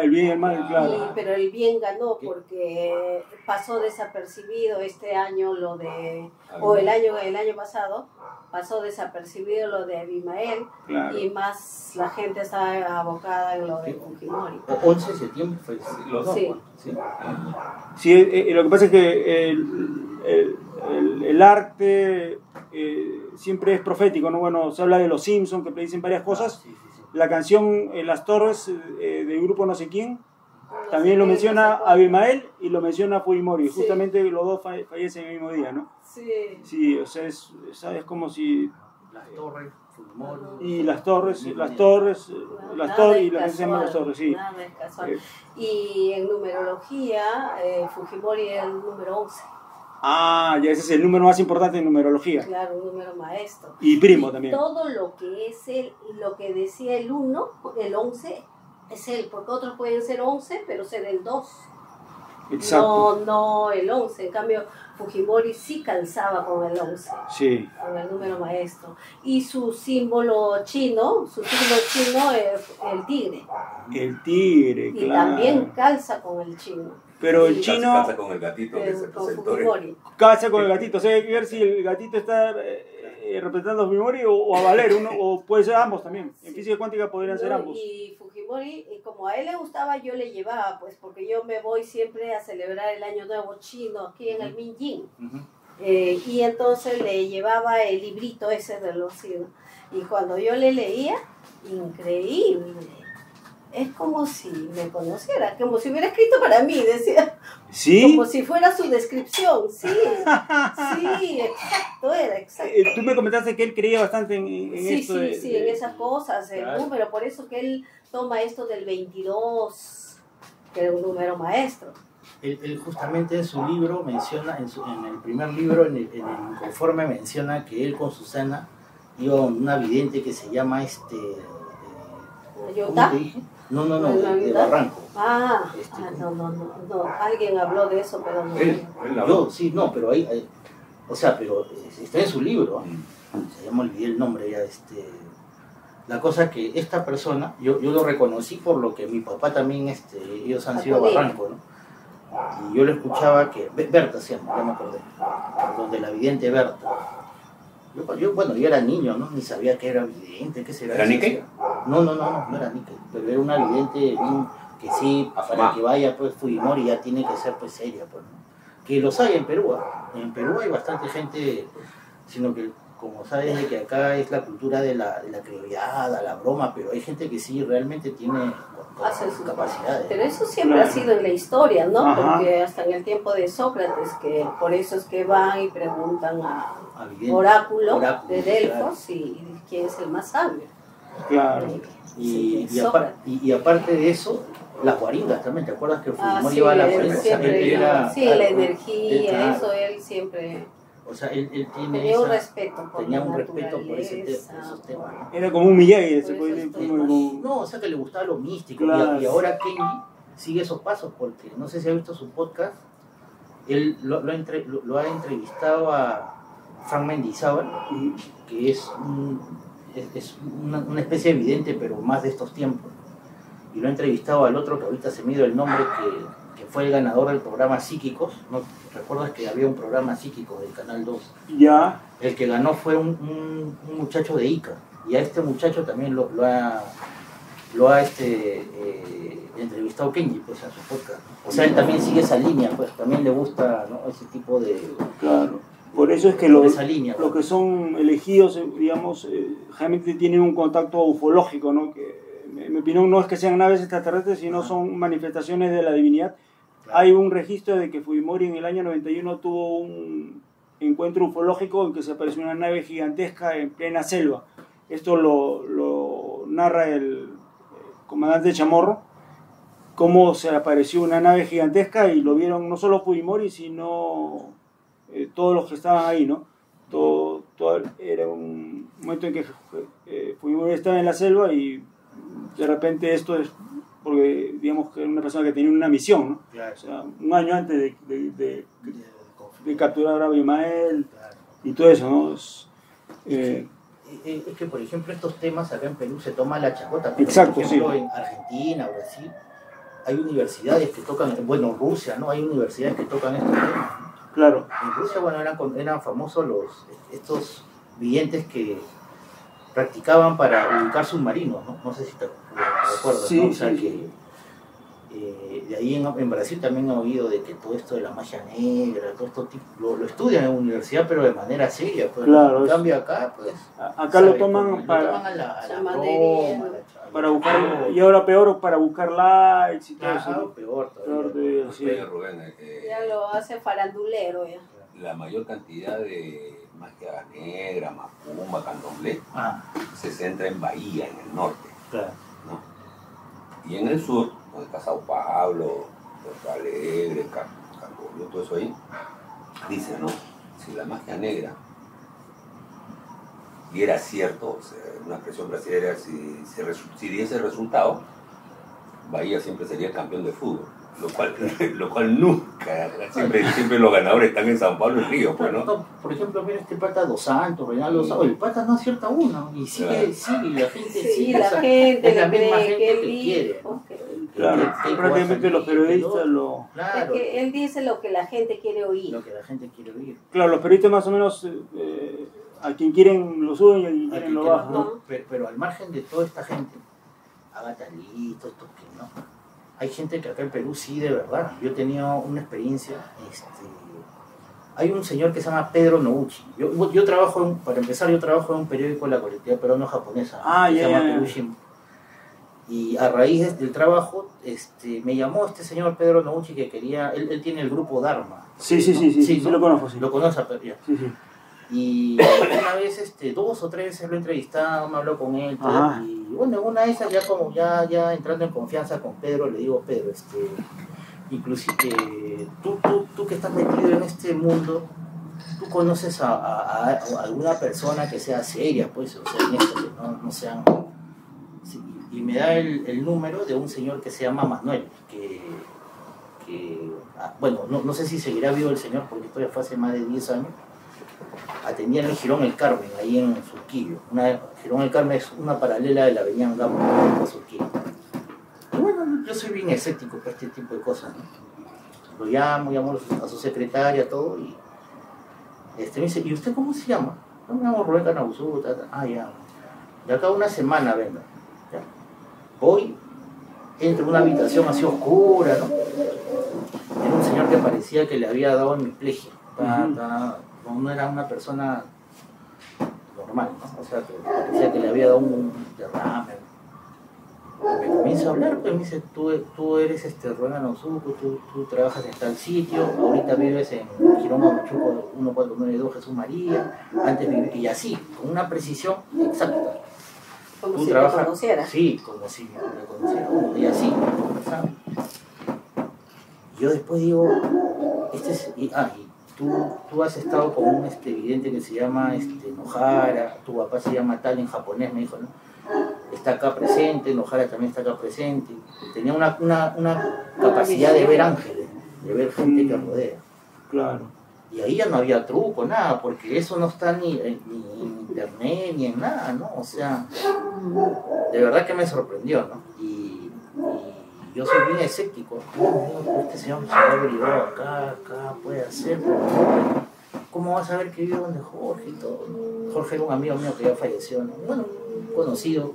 El bien y el mal, claro. Pero el bien ganó porque pasó desapercibido este año lo de, o el año pasado, pasó desapercibido lo de Abimael, Claro. y más la gente está abocada en lo de Fujimori. 11 de septiembre fue. Sí. Sí, lo que pasa es que el arte siempre es profético, ¿no? Bueno, se habla de los Simpsons que predicen varias cosas. Sí. La canción Las Torres del grupo no sé quién también lo menciona Abimael y lo menciona Fujimori. Sí. Justamente los dos fallecen el mismo día, ¿no? Sí. Sí, o sea, es como si... Las Torres, Fujimori. Y las torres y la Nada que se llama Las Torres, sí. Nada es casual. Y en numerología, Fujimori es el número 11. Ya ese es el número más importante en numerología. Claro, un número maestro. Y primo también. Todo lo que es lo que decía el 1, el 11, es él, porque otros pueden ser 11, pero ser el 2. Exacto. No el 11. En cambio, Fujimori sí calzaba con el 11, Sí. con el número maestro. Y su símbolo chino es el tigre. El tigre, Y claro. también calza con el chino. Pero el Sí. chino Casa con el gatito que se Con presentó. Fujimori. casa con el gatito. O sea, hay que ver si el gatito está representando a Fujimori o a Valer, o puede ser ambos también. En física cuántica podrían ser ambos. Y Fujimori, y como a él le gustaba, yo le llevaba, pues, porque yo me voy siempre a celebrar el Año Nuevo Chino aquí en el Minjin. Y entonces le llevaba el librito ese de los chinos. Y cuando yo le leía, increíble. Es como si me conociera, como si hubiera escrito para mí, decía. ¿Sí? Como si fuera su descripción, sí, exacto, era exacto. Tú me comentaste que él creía bastante en esto. En esas cosas, el Claro. número, por eso que él toma esto del 22, que es un número maestro. Él justamente en su libro menciona, en el primer libro, en el Inconforme, menciona que él con Susana iba a una vidente que se llama ¿cómo ¿Ayuda? te dije? No, ¿La de Ayuda? Barranco. No, alguien habló de eso, pero no. Él habló. Sí, no, pero pero está en su libro, ya me olvidé el nombre ya, la cosa es que esta persona, yo lo reconocí por lo que mi papá también, ellos han sido Barranco, ¿no? Y yo lo escuchaba que, Berta se llama, ya me acordé, donde la vidente Berta. Yo era niño, ¿no? Ni sabía que era vidente, qué será. ¿Era Nikkei? No era Nikkei, pero era una vidente bien, que sí, para que vaya pues Fujimori ya tiene que ser pues seria, pues, ¿no? Que los hay en Perú, en Perú hay bastante gente, sino que como sabes de que acá es la cultura de la criollada, la broma, pero hay gente que sí realmente tiene Hace sus capacidades. Pero eso siempre ha sido en la historia, ¿no? Ajá. Porque hasta en el tiempo de Sócrates, que por eso es que van y preguntan a Evidente. Oráculo de Claro. Delfos y quién es el más sabio. Claro. Y Sócrates. aparte de eso, las guaringas también, ¿te acuerdas que Fujimori Sí, iba a la él guaringa? siempre, Él era, sí, claro, la energía, claro. eso él siempre. O sea, él tiene tenía un respeto por tenía la un respeto por naturaleza, esos temas. Era como un Miyagi, se Por puede esos decir. temas. No, o sea, que le gustaba lo místico. Claro. Y ahora Kenji sigue esos pasos, porque no sé si ha visto su podcast. Él lo ha entrevistado a Frank Mendizábal, que es una especie de vidente, pero más de estos tiempos. Y lo ha entrevistado al otro, que ahorita se me dio el nombre, que fue el ganador del programa Psíquicos. ¿No recuerdas que había un programa Psíquicos del Canal 2? Ya. El que ganó fue un muchacho de Ica. Y a este muchacho también lo ha entrevistado Kenji, pues, a su podcast. O sea, él también sigue esa línea, pues también le gusta, ¿no?, ese tipo de... Claro. Por eso es que esa línea, los que son elegidos, digamos, generalmente tienen un contacto ufológico, ¿no? Que, en mi opinión, no es que sean naves extraterrestres, sino son manifestaciones de la divinidad. Claro. Hay un registro de que Fujimori en el año 91 tuvo un encuentro ufológico en que se apareció una nave gigantesca en plena selva. Esto lo narra el comandante Chamorro, cómo se apareció una nave gigantesca y lo vieron no solo Fujimori, sino todos los que estaban ahí, ¿no? Todo era un momento en que Fujimori estaba en la selva y de repente esto es porque digamos que era una persona que tenía una misión, ¿no? Claro. O sea, un año antes de capturar a Abimael, claro, y todo eso, ¿no? Es que, por ejemplo, estos temas acá en Perú se toma la chacota. Pero, exacto, por ejemplo, sí. En Argentina, Brasil, hay universidades que tocan, bueno, Rusia, ¿no? Hay universidades que tocan estos temas. Claro. En Rusia, bueno, eran famosos estos videntes que practicaban para ubicar submarinos, ¿no? No sé si te recuerdas, sí, ¿no? O sea, sí, que de ahí en Brasil también he oído de que todo esto de la magia negra, todo esto lo estudian en la universidad, pero de manera seria, pues. Claro, en cambio acá, pues... Acá lo toman para... a la broma, para buscar, y ahora peor, para buscar likes y todo eso. Peor todavía. Sí. Rubén, ya lo hace farandulero ya. La mayor cantidad de magia negra, macumba, candomblé, se centra en Bahía, en el norte. Claro. ¿No? Y en el sur, donde está Sao Paulo, Porto Alegre, Camboriú, todo eso ahí, dice, ¿no? Si la magia negra diera cierto, o sea, una expresión brasileña, si diese resultado, Bahía siempre sería campeón de fútbol. Lo cual nunca, siempre los ganadores están en Sao Paulo y Río, pues, ¿no? Por ejemplo, mira este pata Dos Santos, Reinaldo Santos, el pata no acierta uno, y sigue, y la gente sigue. La gente es la misma gente que quiere. Claro, prácticamente los periodistas lo... Claro. Es que él dice lo que la gente quiere oír. Lo que la gente quiere oír. Claro, los periodistas más o menos a quien quieren lo suben y a quien quieren lo bajan, ¿no? Pero al margen de toda esta gente, Agatha Lee, estos que no, hay gente que acá en Perú sí, de verdad. Yo he tenido una experiencia, hay un señor que se llama Pedro Noguchi. Yo trabajo, para empezar, yo trabajo en un periódico de la colectividad peruano-japonesa, que se llama Perú Shimbun. Y a raíz del trabajo, me llamó este señor Pedro Noguchi que quería, él tiene el grupo Dharma. Sí, ¿no? lo conozco, sí. Lo conoce, pero ya. Sí. Y una vez, 2 o 3 veces lo he entrevistado, me habló con él, todo, y bueno, una de esas ya entrando en confianza con Pedro, le digo, Pedro, inclusive tú que estás metido en este mundo, tú conoces a alguna persona que sea seria, pues, o sea, en esto, que no sean... Sí, y me da el número de un señor que se llama Manuel, bueno, no sé si seguirá vivo el señor, porque esto ya fue hace más de 10 años, atendía en el Jirón El Carmen, ahí en Surquillo. Jirón El Carmen es una paralela de la avenida Angamo de Surquillo. Y bueno, yo soy bien escéptico para este tipo de cosas, ¿no? Lo llamo a su secretaria, todo, y me dice, ¿y usted cómo se llama? Yo me llamo Rubén Canauzú, ya. De acá una semana venga. ¿Ya? Voy, entro en una habitación así oscura, ¿no? Era un señor que parecía que le había dado hemiplegia. No era una persona normal, ¿no? O sea, que parecía que le había dado un derrame. Me comienza a hablar, pues me dice, tú eres Rubén Canauzú, tú trabajas en tal sitio, ahorita vives en Girón Amachuco 1492 Jesús María, antes viví, y así, con una precisión exacta. Como tú si trabajas, me conociera. Sí, como si me conociera uno, y así, conversando. Yo después digo, tú has estado con un vidente que se llama Nohara, tu papá se llama tal en japonés, me dijo, ¿no? Está acá presente, Nohara también está acá presente. Tenía una capacidad de ver ángeles, de ver gente que rodea. Claro. Y ahí ya no había truco, nada, porque eso no está ni en internet, ni en nada, ¿no? O sea, de verdad que me sorprendió, ¿no? Y yo soy bien escéptico. No, este señor se ha averiguado acá, puede hacer, pero no, ¿cómo vas a ver que vive donde Jorge y todo? ¿No? Jorge era un amigo mío que ya falleció, ¿no? Bueno, un conocido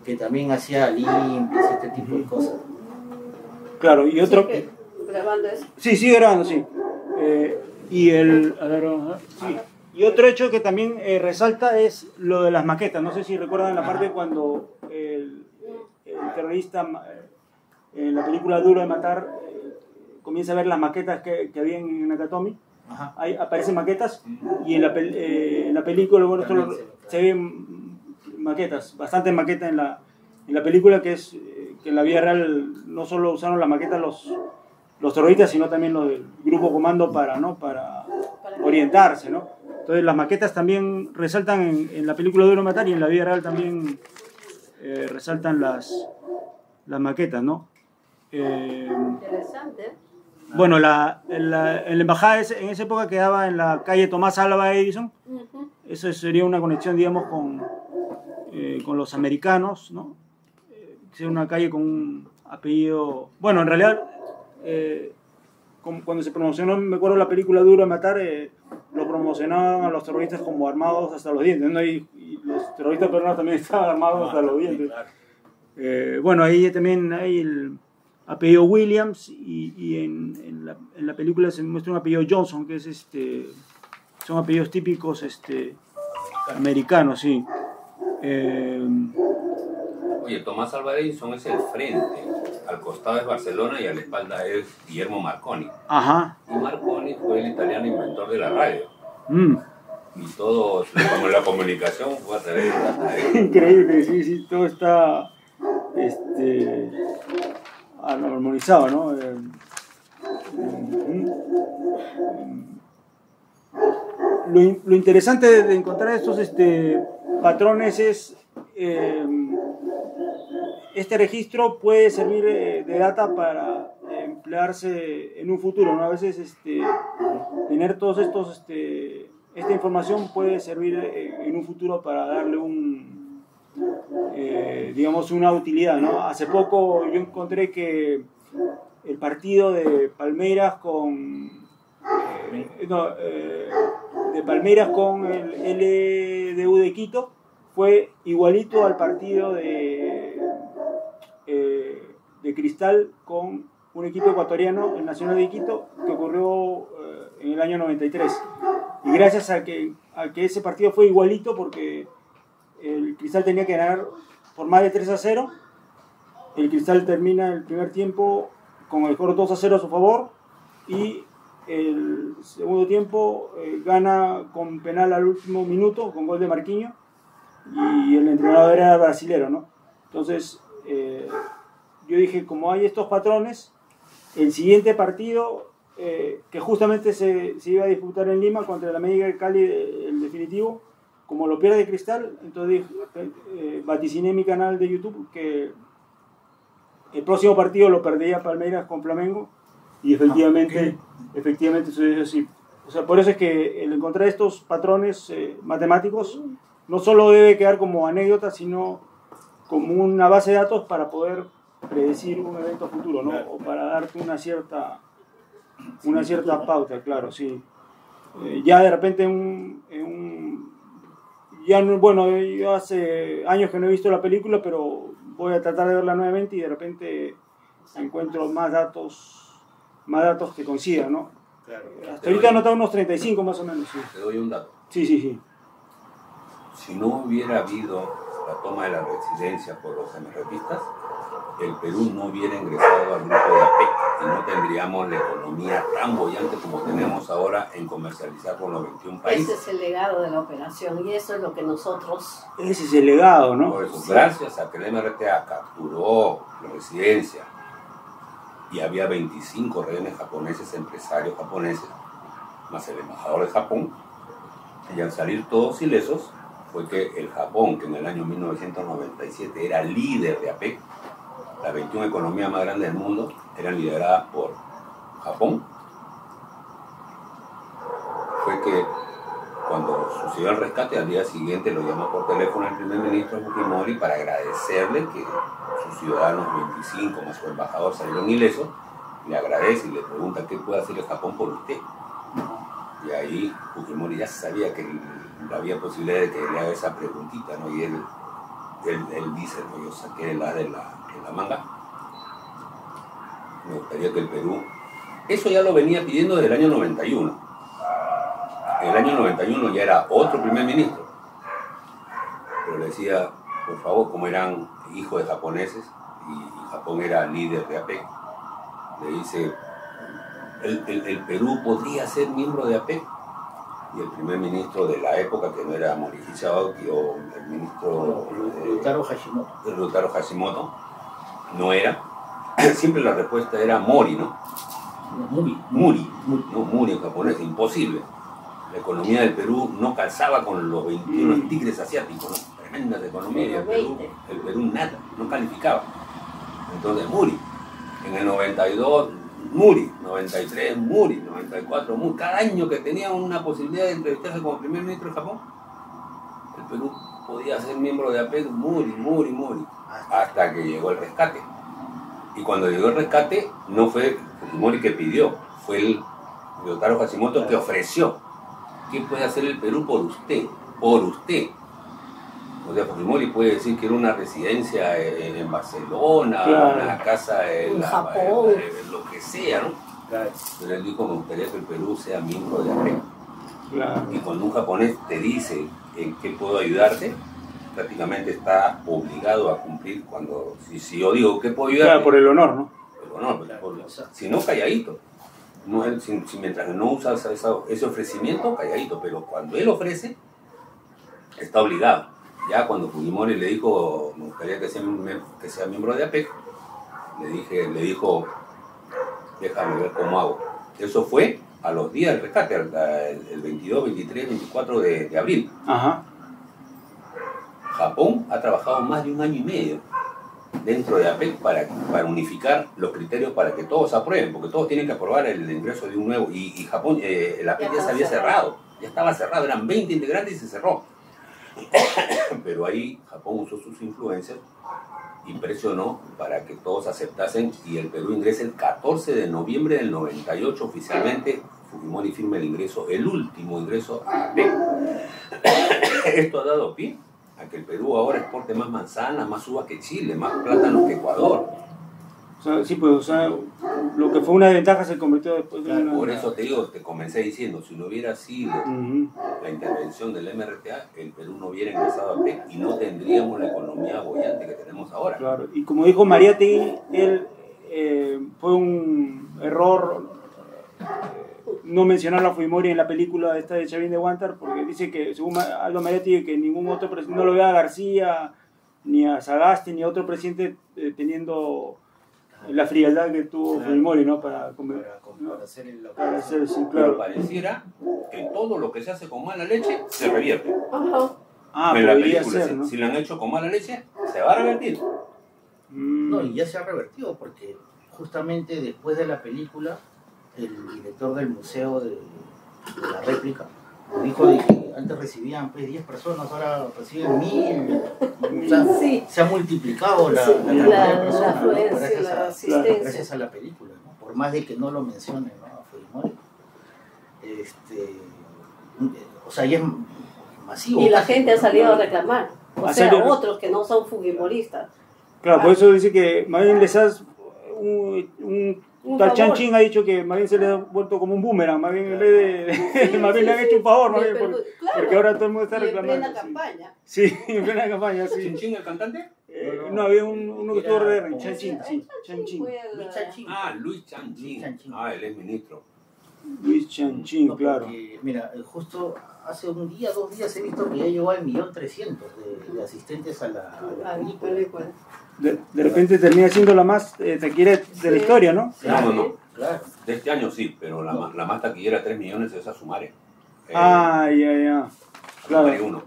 que también hacía limpias, este tipo de cosas. Claro, y otro... ¿Sigue grabando eso? Sí, sigue grabando, sí. Y otro hecho que también resalta es lo de las maquetas. No sé si recuerdan la parte cuando el terrorista en la película Duro de Matar comienza a ver las maquetas que había en Nakatomi. Ahí aparecen maquetas y en la película, bueno, se ven maquetas, bastantes maquetas en la película, que en la vida real no solo usaron las maquetas los terroristas, sino también los del grupo comando para orientarse, ¿no? Entonces las maquetas también resaltan en la película Duro de Matar, y en la vida real también resaltan las maquetas, ¿no? Interesante. Bueno, la embajada en esa época quedaba en la calle Tomás Alva Edison. Eso sería una conexión, digamos, con los americanos, ¿no? Sería una calle con un apellido... Bueno, en realidad... cuando se promocionó, me acuerdo, la película Duro de Matar, lo promocionaban a los terroristas como armados hasta los dientes, ¿no? Y los terroristas peruanos también estaban armados hasta los dientes. Bueno, ahí también hay el apellido Williams, y en la película se muestra un apellido Johnson, que es son apellidos típicos americanos, sí. Oye, Tomás Alva Edison es el frente, al costado es Barcelona y a la espalda es Guillermo Marconi. Ajá. Y Marconi fue el italiano inventor de la radio. Mm. Y todo, como la comunicación fue a través de la radio. Increíble, sí, todo está armonizado, ¿no? Lo interesante de encontrar estos patrones es este registro puede servir de data para emplearse en un futuro, ¿no? A veces tener todos estos esta información puede servir en un futuro para darle digamos una utilidad, ¿no? Hace poco yo encontré que el partido de Palmeiras con el LDU de Quito fue igualito al partido de Cristal con un equipo ecuatoriano, el Nacional de Quito, que ocurrió en el año 93. Y gracias a que ese partido fue igualito, porque el Cristal tenía que ganar por más de 3-0, el Cristal termina el primer tiempo con el score 2-0 a su favor, y el segundo tiempo gana con penal al último minuto, con gol de Marquinhos, y el entrenador era brasilero, ¿no? Entonces yo dije, como hay estos patrones, el siguiente partido que justamente se iba a disputar en Lima contra el América de Cali, el definitivo, como lo pierde Cristal, entonces vaticiné en mi canal de YouTube que el próximo partido lo perdía Palmeiras con Flamengo, y efectivamente sucedió así. O sea, por eso es que el encontrar estos patrones matemáticos no solo debe quedar como anécdota, sino como una base de datos para poder predecir un evento futuro, ¿no? O para darte una cierta pauta, claro, sí. Ya de repente yo hace años que no he visto la película, pero voy a tratar de verla nuevamente, y de repente encuentro más datos que coincidan, ¿no? Claro. Hasta ahorita he anotado unos 35 más o menos, sí. Te doy un dato. Sí. Si no hubiera habido la toma de la residencia por los MRPistas, el Perú no hubiera ingresado al grupo de APEC y no tendríamos la economía tan bollante como tenemos ahora en comercializar con los 21 países. Ese es el legado de la operación, y eso es lo que nosotros... Ese es el legado, ¿no? Por eso, gracias a que el MRTA capturó la residencia y había 25 rehenes japoneses, empresarios japoneses, más el embajador de Japón, y al salir todos ilesos, fue que el Japón, que en el año 1997 era líder de APEC, las 21 economías más grandes del mundo eran lideradas por Japón, fue que cuando sucedió el rescate, al día siguiente lo llamó por teléfono el primer ministro Fujimori para agradecerle que sus ciudadanos 25 más su embajador salieron ilesos. Le agradece y le pregunta qué puede hacer el Japón por usted. Y ahí Fujimori ya sabía que había posibilidad de que le haga esa preguntita, ¿no? Y él dice, ¿no? Yo saqué el as de la manga. Me gustaría que el Perú... Eso ya lo venía pidiendo desde el año 91. En el año 91 ya era otro primer ministro. Pero le decía, por favor, como eran hijos de japoneses, y Japón era líder de APEC, le dice, el Perú podría ser miembro de APEC. Y el primer ministro de la época, que no era Morihisa Aoki o el ministro Ryutaro Hashimoto, no era. Siempre la respuesta era Mori, ¿no? Muri en japonés, imposible. La economía del Perú no calzaba con los 21 tigres asiáticos, ¿no? Tremendas economías. El Perú nada, no calificaba. Entonces Muri, en el 92 Muri, 93 Muri, 94 Muri, cada año que tenía una posibilidad de entrevistarse como primer ministro de Japón, el Perú podía ser miembro de APEC, Muri, hasta que llegó el rescate. Y cuando llegó el rescate, no fue Fujimori que pidió, fue el Ryutaro Hashimoto que ofreció. ¿Qué puede hacer el Perú por usted? Por usted. O sea, Fujimori puede decir que era una residencia en Barcelona, claro, una casa en Japón, lo que sea, ¿no? Claro. Pero él dijo, me gustaría que el Perú sea miembro de APEC. Claro. Y cuando un japonés te dice en qué puedo ayudarte, prácticamente está obligado a cumplir cuando... Si yo digo, ¿qué puedo ayudarte? Claro, por el honor, ¿no? Por el honor, claro. Si no, calladito. No, mientras no usas ese ofrecimiento, calladito, pero cuando él ofrece, está obligado. Ya cuando Fujimori le dijo, me gustaría que sea miembro de APEC, le dijo, déjame ver cómo hago. Eso fue a los días del rescate, el 22, 23, 24 de abril. Ajá. Japón ha trabajado más de 1 año y medio dentro de APEC para unificar los criterios para que todos aprueben, porque todos tienen que aprobar el ingreso de un nuevo, y Japón, el APEC ya se había cerrado, ya estaba cerrado, eran 20 integrantes y se cerró. Pero ahí Japón usó sus influencias y presionó para que todos aceptasen, y el Perú ingresa el 14 de noviembre del 98 oficialmente. Fujimori firma el ingreso, el último ingreso a APEC. Esto ha dado pie a que el Perú ahora exporte más manzanas, más uvas que Chile, más plátanos que Ecuador. O sea, sí, pues, o sea, lo que fue una ventaja se convirtió después de una... Por eso te digo, te comencé diciendo, si no hubiera sido la intervención del MRTA, el Perú no hubiera ingresado a APEC y no tendríamos la economía boyante que tenemos ahora. Claro, y como dijo Mariátegui, fue un error no mencionar a Fujimori en la película esta de Chavín de Huántar, porque dice que, según Aldo Mariátegui, que ningún otro presidente, no lo ve a García, ni a Sagasti, ni a otro presidente teniendo la frialdad que tuvo Fujimori, ¿no? Para hacer sí, claro. Pero pareciera que todo lo que se hace con mala leche se revierte. En la película, ser, ¿no? Si lo han hecho con mala leche, se va a revertir. No, y ya se ha revertido, porque justamente después de la película, el director del museo de la réplica dijo de que antes recibían 10 personas, ahora reciben 1000. O sea, sí, se ha multiplicado la cantidad de personas gracias a la película, ¿no? Por más de que no lo mencionen, ¿no? A Fujimori. O sea, ya es masivo. Y la gente ha salido a reclamar. O sea, otros que no son fujimoristas. Claro, por eso dice que más bien les has un tal Chanchín ha dicho que más bien se le ha vuelto como un boomerang, más bien en vez de más bien le han hecho un favor, más bien porque ahora todo el mundo está reclamando. En plena campaña. Sí, en plena campaña, sí. ¿Chanchín el cantante? No, había uno que estuvo re Chanchín, sí, Chanchín. Luis Chanchín. Él es ministro. Luis Chanchín, no, claro. Porque, mira, justo hace un día, 2 días he visto que ya llegó al 1.300.000 de asistentes a la película. De repente termina siendo la más taquillera de la historia, ¿no? Claro, no. Claro. De este año sí, pero la más taquillera, 3 millones, es Asumare. Ya. Claro. Asumare 1.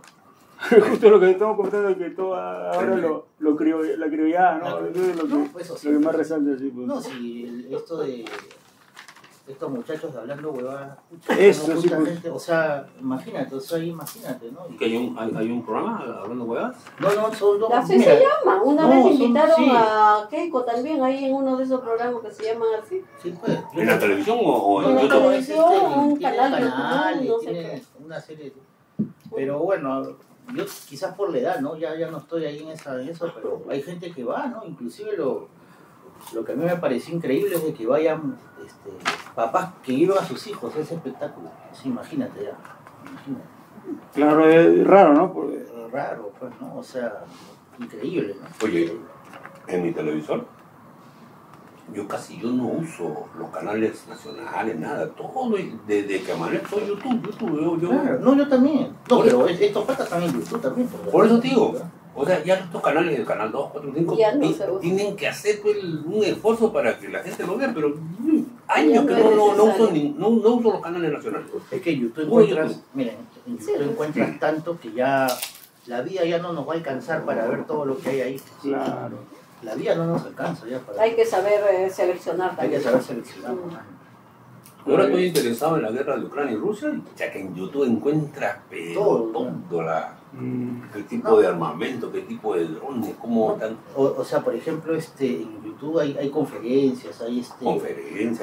Justo lo que estamos comentando, que todo ahora la criollada, ¿no? Eso es lo que más resalta. Sí, pues. No, si esto de estos muchachos de hablando huevadas, eso sí, pues. gente, o sea, imagínate, ¿no? ¿Que hay un programa hablando huevadas? No, son dos. Así se llama. Una vez invitaron sí. a Keiko también ahí en uno de esos programas que se llaman así. Sí, pues. ¿En la televisión o en En la YouTube? televisión, un tiene canal, no sé tiene qué. una serie. Pero bueno, yo quizás por la edad, ¿no? Ya no estoy ahí en eso, pero hay gente que va, ¿no? Inclusive lo que a mí me pareció increíble es de que vayan papás que llevan a sus hijos a ese espectáculo. Sí, imagínate ya. Claro, es raro, ¿no? Porque... Raro, pues, ¿no? O sea, increíble, ¿no? Oye, en mi televisor, yo no uso los canales nacionales, nada. Todo, desde que amanezco YouTube. Claro, no, yo también. No, pero estos patas están en YouTube también. Por eso te digo. O sea, ya estos canales, el canal 2, 4, 5, tienen que hacer pues, un esfuerzo para que la gente lo vea, pero años que no uso los canales nacionales. Es que en YouTube encuentras, miren, en YouTube encuentras tanto que ya la vida ya no nos va a alcanzar para ver todo lo que hay ahí. Claro. La vida no nos alcanza ya para... Hay que saber seleccionar Hay también. que saber seleccionar. Ahora estoy interesado en la guerra de Ucrania y Rusia, ya que en YouTube encuentras todo el tipo de armamento, qué tipo de drones, cómo están... O sea, por ejemplo, en YouTube hay conferencias, hay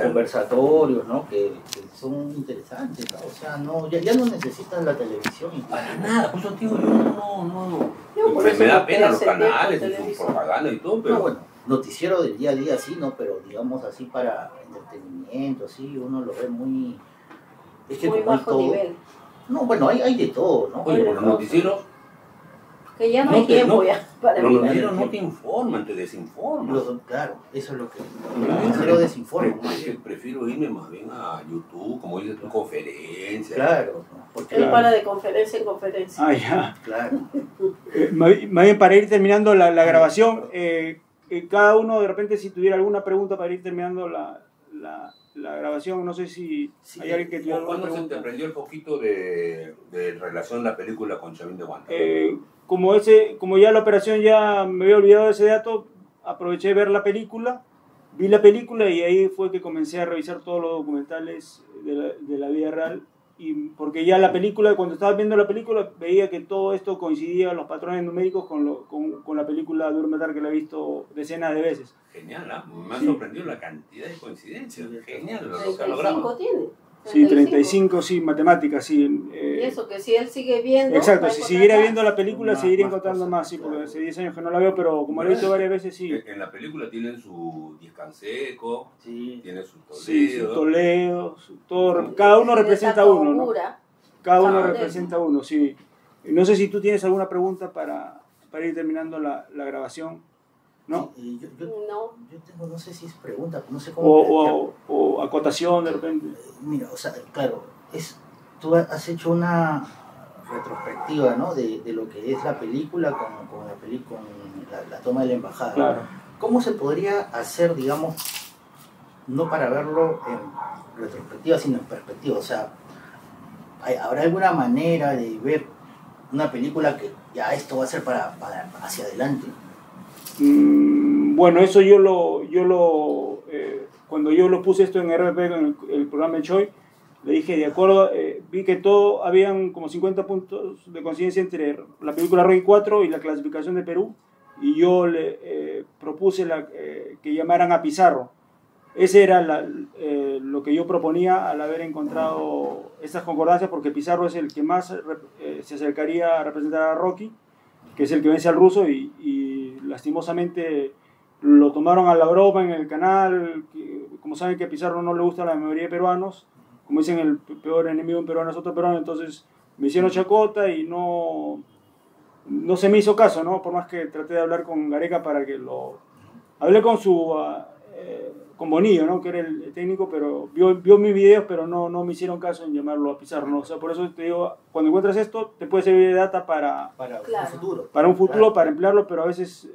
conversatorios, ¿no? Que son interesantes, ¿no? O sea, ya no necesitas la televisión. Para nada, por eso digo, me da pena los canales y su propaganda y todo, pero... No, bueno, noticiero del día a día sí, ¿no? Pero digamos así para entretenimiento, así, uno lo ve muy... Es que muy bajo nivel. No, bueno, hay de todo, ¿no? Oye, por los noticieros... Que ya no hay tiempo ya para los mirar. noticieros no te informan, te desinforman. Claro, eso es lo que... Los noticieros desinforman. Es que prefiero irme más bien a YouTube, como dices tú, conferencias. Claro. Porque Él para de conferencia en conferencia. Ah, ya. Claro. Más bien para ir terminando la grabación, cada uno de repente si tuviera alguna pregunta para ir terminando la grabación, no sé si hay alguien que tuviera alguna ¿Cuándo pregunta. se te prendió el poquito de relación la película con Chavín de Guanta? Como ya la operación ya me había olvidado de ese dato, aproveché de ver la película, vi la película y ahí fue que comencé a revisar todos los documentales de la vida real. Y porque ya la película, cuando estaba viendo la película, veía que todo esto coincidía, los patrones numéricos, con la película Duro Matar, que la he visto decenas de veces. Genial, ¿eh? Me ha sorprendido la cantidad de coincidencias. Genial, lo que ha 35 logrado. tiene. Sí, 35, sí, matemáticas, sí. Y eso, que si él sigue viendo... Exacto, si siguiera viendo la película seguiría encontrando más, sí, porque hace 10 años que no la veo, pero como la he visto varias veces, sí. En la película tienen su Discanseco, tiene su Toledo. Sí, su Toledo, todo, cada uno representa uno, ¿no? Cada uno representa uno, sí. No sé si tú tienes alguna pregunta para ir terminando la grabación, ¿no? Yo tengo, no sé si es pregunta, no sé cómo... O acotación de repente. Mira, o sea, claro, tú has hecho una retrospectiva, ¿no? De lo que es la película con la toma de la embajada. Claro. ¿Cómo se podría hacer, digamos, no para verlo en retrospectiva, sino en perspectiva? O sea, ¿habrá alguna manera de ver una película que ya esto va a ser para hacia adelante? Bueno, eso cuando yo lo puse esto en RPP, en el programa de Choi, le dije, de acuerdo, vi que habían como 50 puntos de coincidencia entre la película Rocky 4 y la clasificación de Perú, y yo le propuse que llamaran a Pizarro. Ese era lo que yo proponía al haber encontrado estas concordancias, porque Pizarro es el que más se acercaría a representar a Rocky, que es el que vence al ruso, y lastimosamente lo tomaron a la broma en el canal. Como saben que a Pizarro no le gusta a la mayoría de peruanos, como dicen, el peor enemigo de un peruano es otro peruano, entonces me hicieron chacota y no se me hizo caso, ¿no? Por más que traté de hablar con Gareca para que hablé con su con Bonillo, ¿no? Que era el técnico, pero vio mis videos, pero no me hicieron caso en llamarlo a Pizarro, ¿no? O sea, por eso te digo, cuando encuentras esto, te puede servir de data para un futuro. Para un futuro, Claro. para emplearlo, pero a veces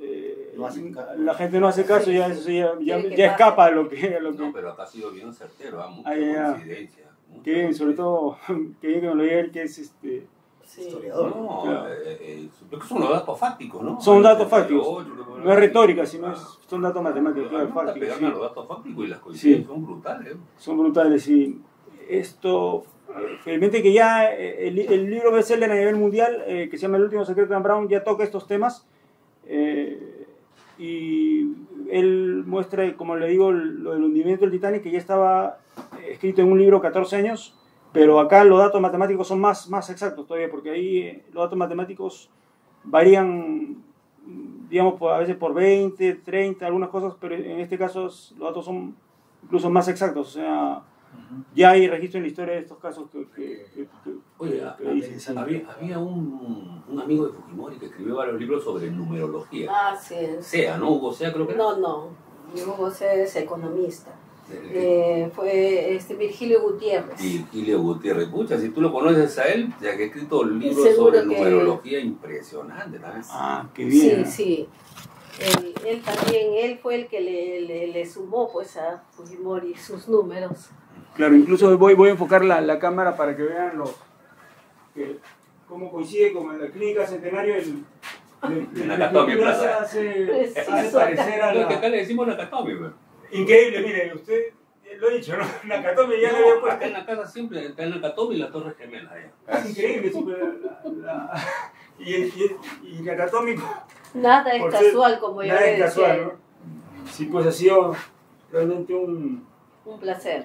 No hacen caso. la gente no hace caso, Sí, ya, sí. eso ya Quiere que escapa a pase. lo que... No, pero acá ha sido bien certero, mucha ya. coincidencia. Qué bien, sobre todo, que bien que me lo diga él, que es Sí. Historiador. No, Claro. son los datos fácticos, ¿no? Son El datos 78, fácticos. No es retórica, sino claro. son datos matemáticos, claro, Además, fácticos. pegarme a Sí. los datos fácticos y las coincidencias son brutales. Son brutales, y esto, felizmente que ya el libro bestseller a nivel mundial, que se llama El último secreto de Dan Brown, ya toca estos temas, y él muestra, como le digo, lo del hundimiento del Titanic, que ya estaba escrito en un libro 14 años, pero acá los datos matemáticos son más exactos todavía, porque ahí los datos matemáticos varían, digamos, a veces por 20, 30, algunas cosas, pero en este caso los datos son incluso más exactos, o sea, ya hay registro en la historia de estos casos Oye, que dicen. había un amigo de Fujimori que escribió varios libros sobre numerología. Ah, sí. Sea, ¿no? Hugo Sea, creo que era. No. Hugo Sea es economista. El- Fue Virgilio Gutiérrez. Virgilio Gutiérrez. Pucha, si tú lo conoces a él, ya que ha escrito libros Seguro sobre que- numerología impresionante también. Ah, qué bien. Sí. Él también, él fue el que le sumó pues a Fujimori sus números. Claro, incluso voy a enfocar la cámara para que vean cómo coincide con la clínica Centenario. En Nakatomi Plaza. Hace Preciso. parecer a Lo que la... acá le decimos Nakatomi, pues. Increíble, mire, usted lo ha dicho, ¿no? Nakatomi ya le había No, puesto. acá en la casa siempre está en Nakatomi y las Torres Gemelas allá. Es increíble, sí, pero y Nakatomi... Nada es por ser- casual, como yo nada le es decía. casual, ¿no? Sí, pues ha sido realmente Un placer.